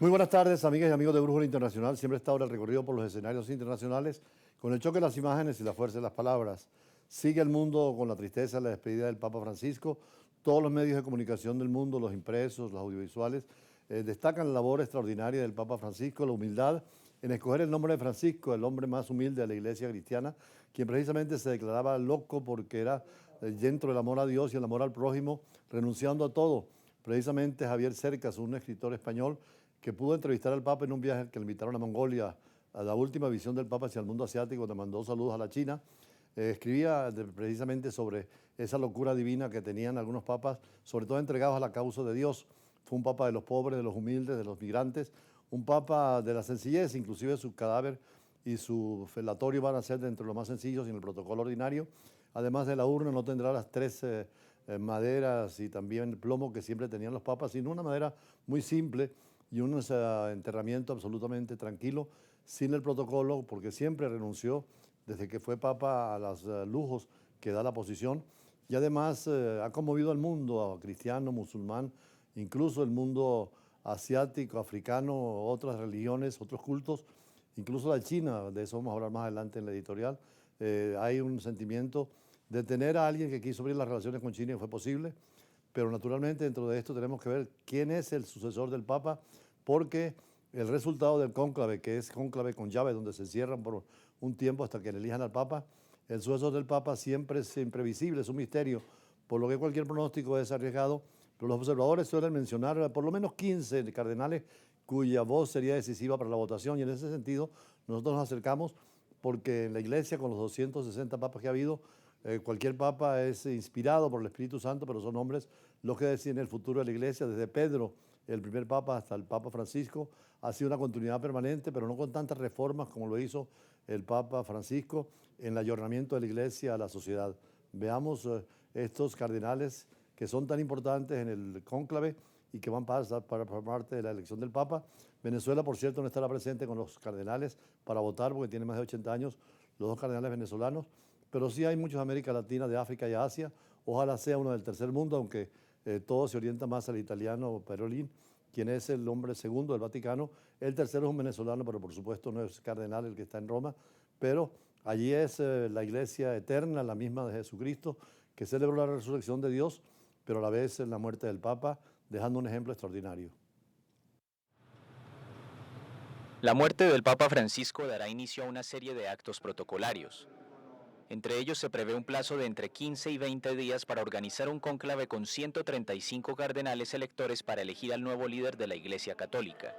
Muy buenas tardes, amigas y amigos de Brújula Internacional. Siempre está ahora el recorrido por los escenarios internacionales con el choque de las imágenes y la fuerza de las palabras. Sigue el mundo con la tristeza de la despedida del Papa Francisco. Todos los medios de comunicación del mundo, los impresos, los audiovisuales, destacan la labor extraordinaria del Papa Francisco, la humildad en escoger el nombre de Francisco, el hombre más humilde de la iglesia cristiana, quien precisamente se declaraba loco porque era dentro del amor a Dios y el amor al prójimo, renunciando a todo. Precisamente Javier Cercas, un escritor español, que pudo entrevistar al Papa en un viaje que le invitaron a Mongolia, a la última visión del Papa hacia el mundo asiático, donde mandó saludos a la China, escribía precisamente sobre esa locura divina que tenían algunos papas, sobre todo entregados a la causa de Dios. Fue un papa de los pobres, de los humildes, de los migrantes, un papa de la sencillez, inclusive su cadáver y su velatorio van a ser dentro de los más sencillos y en el protocolo ordinario. Además de la urna no tendrá las tres maderas y también plomo que siempre tenían los papas, sino una madera muy simple y un enterramiento absolutamente tranquilo, sin el protocolo, porque siempre renunció desde que fue papa a los lujos que da la posición, y además ha conmovido al mundo, cristiano, musulmán, incluso el mundo asiático, africano, otras religiones, otros cultos, incluso la China, de eso vamos a hablar más adelante en la editorial. Hay un sentimiento de tener a alguien que quiso abrir las relaciones con China y fue posible, pero naturalmente dentro de esto tenemos que ver quién es el sucesor del Papa, porque el resultado del cónclave, que es cónclave con llave, donde se encierran por un tiempo hasta que elijan al Papa, el sucesor del Papa siempre es imprevisible, es un misterio, por lo que cualquier pronóstico es arriesgado, pero los observadores suelen mencionar por lo menos 15 cardenales cuya voz sería decisiva para la votación, y en ese sentido nosotros nos acercamos porque en la Iglesia, con los 260 papas que ha habido, cualquier papa es inspirado por el Espíritu Santo, pero son hombres los que deciden el futuro de la Iglesia. Desde Pedro, el primer papa, hasta el Papa Francisco, ha sido una continuidad permanente, pero no con tantas reformas como lo hizo el Papa Francisco en el ayornamiento de la Iglesia a la sociedad. Veamos estos cardenales que son tan importantes en el cónclave y que van para formar parte de la elección del Papa. Venezuela, por cierto, no estará presente con los cardenales para votar porque tiene más de 80 años los dos cardenales venezolanos, pero sí hay muchos de América Latina, de África y Asia. Ojalá sea uno del tercer mundo, aunque todo se orienta más al italiano Parolin, quien es el hombre segundo del Vaticano. El tercero es un venezolano, pero por supuesto no es cardenal el que está en Roma, pero allí es la iglesia eterna, la misma de Jesucristo, que celebró la resurrección de Dios, pero a la vez la muerte del Papa, dejando un ejemplo extraordinario. La muerte del Papa Francisco dará inicio a una serie de actos protocolarios. Entre ellos se prevé un plazo de entre 15 y 20 días para organizar un cónclave con 135 cardenales electores para elegir al nuevo líder de la Iglesia Católica.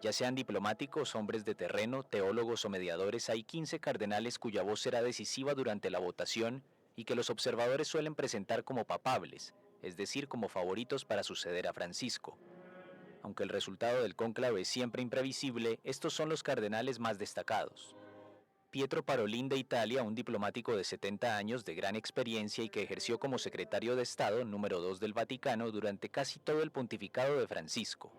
Ya sean diplomáticos, hombres de terreno, teólogos o mediadores, hay 15 cardenales cuya voz será decisiva durante la votación y que los observadores suelen presentar como papables, es decir, como favoritos para suceder a Francisco. Aunque el resultado del cónclave es siempre imprevisible, estos son los cardenales más destacados. Pietro Parolin de Italia, un diplomático de 70 años de gran experiencia y que ejerció como secretario de Estado número 2 del Vaticano durante casi todo el pontificado de Francisco.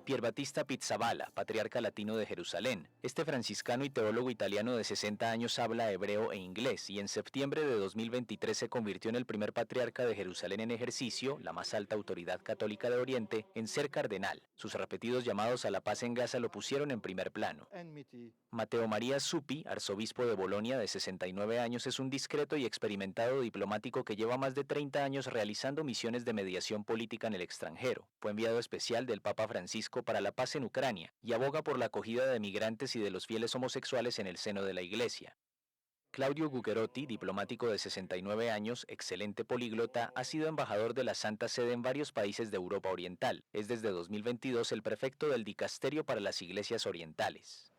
Pierbattista Pizzaballa, patriarca latino de Jerusalén. Este franciscano y teólogo italiano de 60 años habla hebreo e inglés y en septiembre de 2023 se convirtió en el primer patriarca de Jerusalén en ejercicio, la más alta autoridad católica de Oriente, en ser cardenal. Sus repetidos llamados a la paz en Gaza lo pusieron en primer plano. Matteo Maria Zuppi, arzobispo de Bolonia de 69 años, es un discreto y experimentado diplomático que lleva más de 30 años realizando misiones de mediación política en el extranjero. Fue enviado especial del Papa Francisco para la paz en Ucrania y aboga por la acogida de migrantes y de los fieles homosexuales en el seno de la Iglesia. Claudio Guccherotti, diplomático de 69 años, excelente políglota, ha sido embajador de la Santa Sede en varios países de Europa Oriental. Es desde 2022 el prefecto del Dicasterio para las Iglesias Orientales.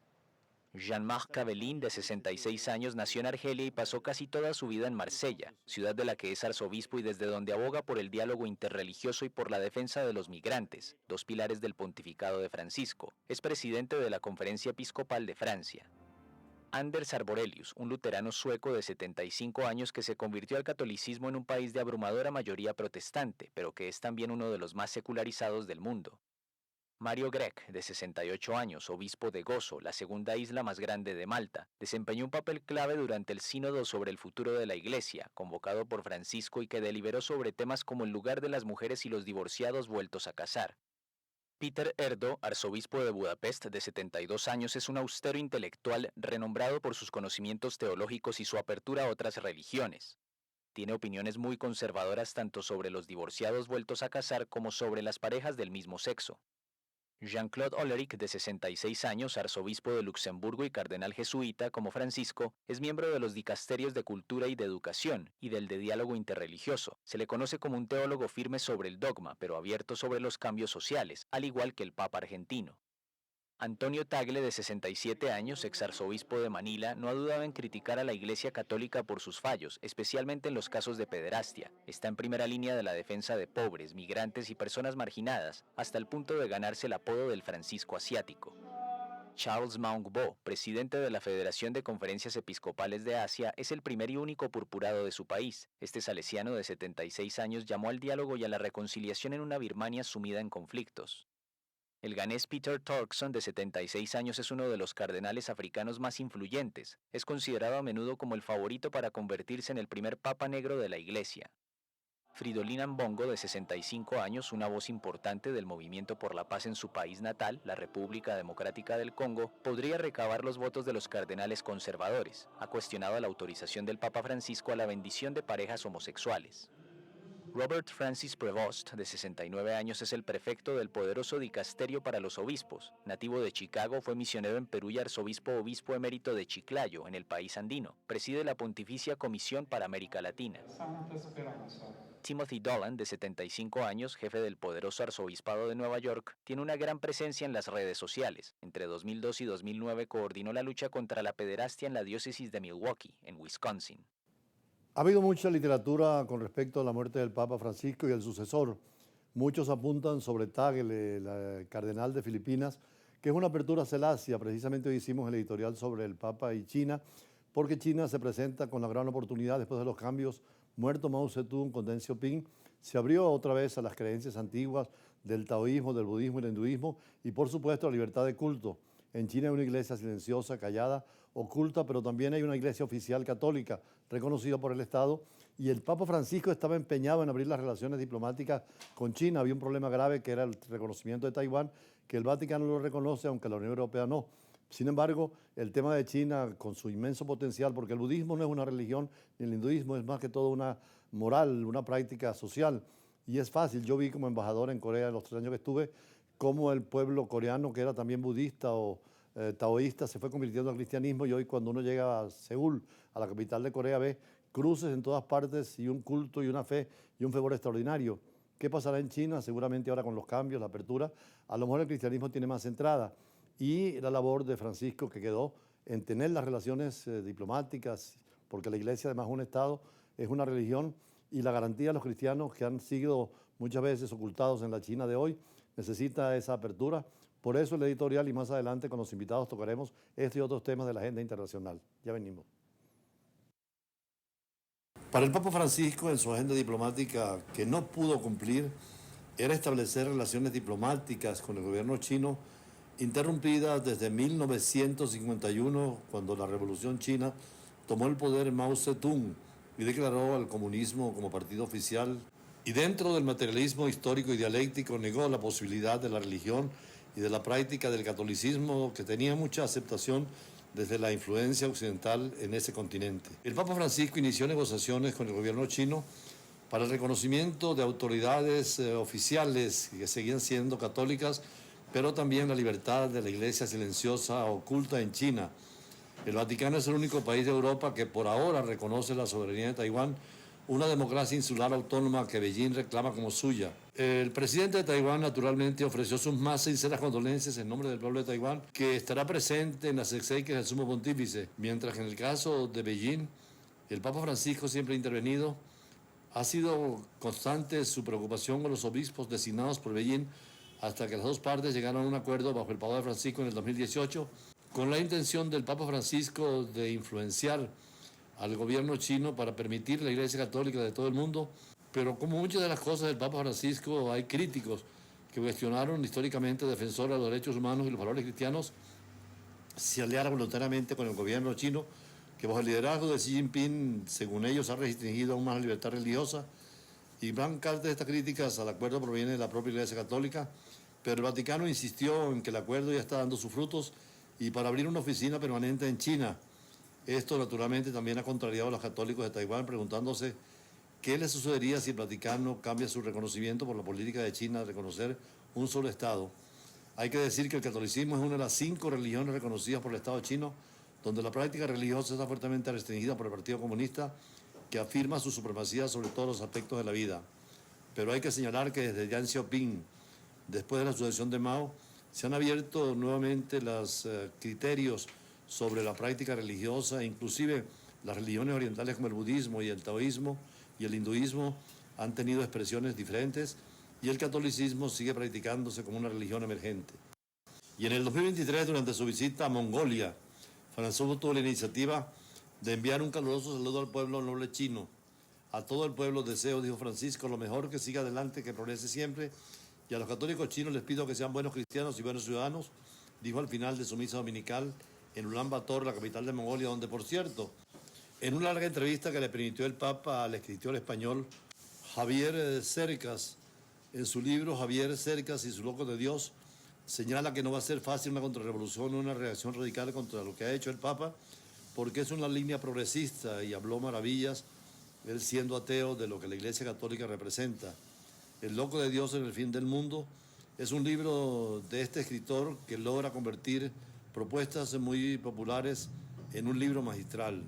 Jean-Marc Cavellin, de 66 años, nació en Argelia y pasó casi toda su vida en Marsella, ciudad de la que es arzobispo y desde donde aboga por el diálogo interreligioso y por la defensa de los migrantes, dos pilares del pontificado de Francisco. Es presidente de la Conferencia Episcopal de Francia. Anders Arborelius, un luterano sueco de 75 años que se convirtió al catolicismo en un país de abrumadora mayoría protestante, pero que es también uno de los más secularizados del mundo. Mario Grech, de 68 años, obispo de Gozo, la segunda isla más grande de Malta, desempeñó un papel clave durante el sínodo sobre el futuro de la Iglesia, convocado por Francisco y que deliberó sobre temas como el lugar de las mujeres y los divorciados vueltos a casar. Peter Erdo, arzobispo de Budapest de 72 años, es un austero intelectual renombrado por sus conocimientos teológicos y su apertura a otras religiones. Tiene opiniones muy conservadoras tanto sobre los divorciados vueltos a casar como sobre las parejas del mismo sexo. Jean-Claude Ollerich, de 66 años, arzobispo de Luxemburgo y cardenal jesuita como Francisco, es miembro de los dicasterios de Cultura y de Educación y del de Diálogo Interreligioso. Se le conoce como un teólogo firme sobre el dogma, pero abierto sobre los cambios sociales, al igual que el Papa argentino. Antonio Tagle, de 67 años, exarzobispo de Manila, no ha dudado en criticar a la Iglesia Católica por sus fallos, especialmente en los casos de pederastia. Está en primera línea de la defensa de pobres, migrantes y personas marginadas, hasta el punto de ganarse el apodo del Francisco Asiático. Charles Maung-Bo, presidente de la Federación de Conferencias Episcopales de Asia, es el primer y único purpurado de su país. Este salesiano de 76 años llamó al diálogo y a la reconciliación en una Birmania sumida en conflictos. El ganés Peter Turkson, de 76 años, es uno de los cardenales africanos más influyentes. Es considerado a menudo como el favorito para convertirse en el primer papa negro de la Iglesia. Fridolin Ambongo, de 65 años, una voz importante del movimiento por la paz en su país natal, la República Democrática del Congo, podría recabar los votos de los cardenales conservadores. Ha cuestionado la autorización del Papa Francisco a la bendición de parejas homosexuales. Robert Francis Prevost, de 69 años, es el prefecto del poderoso dicasterio para los obispos. Nativo de Chicago, fue misionero en Perú y obispo emérito de Chiclayo, en el país andino. Preside la Pontificia Comisión para América Latina. Timothy Dolan, de 75 años, jefe del poderoso arzobispado de Nueva York, tiene una gran presencia en las redes sociales. Entre 2002 y 2009 coordinó la lucha contra la pederastia en la diócesis de Milwaukee, en Wisconsin. Ha habido mucha literatura con respecto a la muerte del Papa Francisco y el sucesor. Muchos apuntan sobre Tagle, el cardenal de Filipinas, que es una apertura celasia. Precisamente hoy hicimos el editorial sobre el Papa y China, porque China se presenta con la gran oportunidad después de los cambios. Muerto Mao Zedong con Deng Xiaoping, se abrió otra vez a las creencias antiguas del taoísmo, del budismo y del hinduismo y por supuesto la libertad de culto. En China hay una iglesia silenciosa, callada, oculta, pero también hay una iglesia oficial católica reconocida por el Estado. Y el Papa Francisco estaba empeñado en abrir las relaciones diplomáticas con China. Había un problema grave que era el reconocimiento de Taiwán, que el Vaticano lo reconoce, aunque la Unión Europea no. Sin embargo, el tema de China, con su inmenso potencial, porque el budismo no es una religión, ni el hinduismo es más que todo una moral, una práctica social. Y es fácil. Yo vi como embajador en Corea en los 3 años que estuve, cómo el pueblo coreano, que era también budista o taoísta, se fue convirtiendo al cristianismo y hoy cuando uno llega a Seúl, a la capital de Corea, ve cruces en todas partes y un culto y una fe y un fervor extraordinario. ¿Qué pasará en China? Seguramente ahora con los cambios, la apertura, a lo mejor el cristianismo tiene más entrada. Y la labor de Francisco que quedó en tener las relaciones diplomáticas, porque la iglesia además es un Estado, es una religión y la garantía de los cristianos que han sido muchas veces ocultados en la China de hoy necesita esa apertura. Por eso el editorial y más adelante con los invitados tocaremos este y otros temas de la agenda internacional. Ya venimos. Para el Papa Francisco, en su agenda diplomática que no pudo cumplir, era establecer relaciones diplomáticas con el gobierno chino interrumpidas desde 1951, cuando la Revolución China tomó el poder Mao Zedong y declaró al comunismo como partido oficial. Y dentro del materialismo histórico y dialéctico negó la posibilidad de la religión y de la práctica del catolicismo, que tenía mucha aceptación desde la influencia occidental en ese continente. El Papa Francisco inició negociaciones con el gobierno chino para el reconocimiento de autoridades oficiales que seguían siendo católicas, pero también la libertad de la iglesia silenciosa oculta en China. El Vaticano es el único país de Europa que por ahora reconoce la soberanía de Taiwán, una democracia insular autónoma que Beijing reclama como suya. El presidente de Taiwán naturalmente ofreció sus más sinceras condolencias en nombre del pueblo de Taiwán, que estará presente en las exequias del sumo pontífice, mientras que en el caso de Beijing, el Papa Francisco siempre ha intervenido. Ha sido constante su preocupación con los obispos designados por Beijing hasta que las dos partes llegaron a un acuerdo bajo el Papa de Francisco en el 2018, con la intención del Papa Francisco de influenciar al gobierno chino para permitir la Iglesia Católica de todo el mundo. Pero como muchas de las cosas del Papa Francisco, hay críticos que cuestionaron históricamente defensores de los derechos humanos y los valores cristianos, se aliara voluntariamente con el gobierno chino, que bajo el liderazgo de Xi Jinping, según ellos, ha restringido aún más la libertad religiosa. Y gran parte de estas críticas al acuerdo proviene de la propia Iglesia Católica, Pero el Vaticano insistió en que el acuerdo ya está dando sus frutos y para abrir una oficina permanente en China. Esto naturalmente también ha contrariado a los católicos de Taiwán, preguntándose qué les sucedería si el Vaticano cambia su reconocimiento por la política de China de reconocer un solo Estado. Hay que decir que el catolicismo es una de las 5 religiones reconocidas por el Estado chino, donde la práctica religiosa está fuertemente restringida por el Partido Comunista, que afirma su supremacía sobre todos los aspectos de la vida. Pero hay que señalar que desde Deng Xiaoping, después de la sucesión de Mao, se han abierto nuevamente los criterios sobre la práctica religiosa, inclusive las religiones orientales como el budismo y el taoísmo y el hinduismo han tenido expresiones diferentes y el catolicismo sigue practicándose como una religión emergente. Y en el 2023, durante su visita a Mongolia, François tuvo la iniciativa de enviar un caluroso saludo al pueblo noble chino. A todo el pueblo deseo, dijo Francisco, lo mejor, que siga adelante, que progrese siempre. Y a los católicos chinos les pido que sean buenos cristianos y buenos ciudadanos, dijo al final de su misa dominical en Ulan Bator, la capital de Mongolia, donde, por cierto, en una larga entrevista que le permitió el Papa al escritor español Javier Cercas, en su libro Javier Cercas y su Loco de Dios, señala que no va a ser fácil una contrarrevolución o una reacción radical contra lo que ha hecho el Papa, porque es una línea progresista y habló maravillas, él siendo ateo, de lo que la Iglesia Católica representa. El Loco de Dios en el fin del mundo es un libro de este escritor que logra convertir propuestas muy populares en un libro magistral.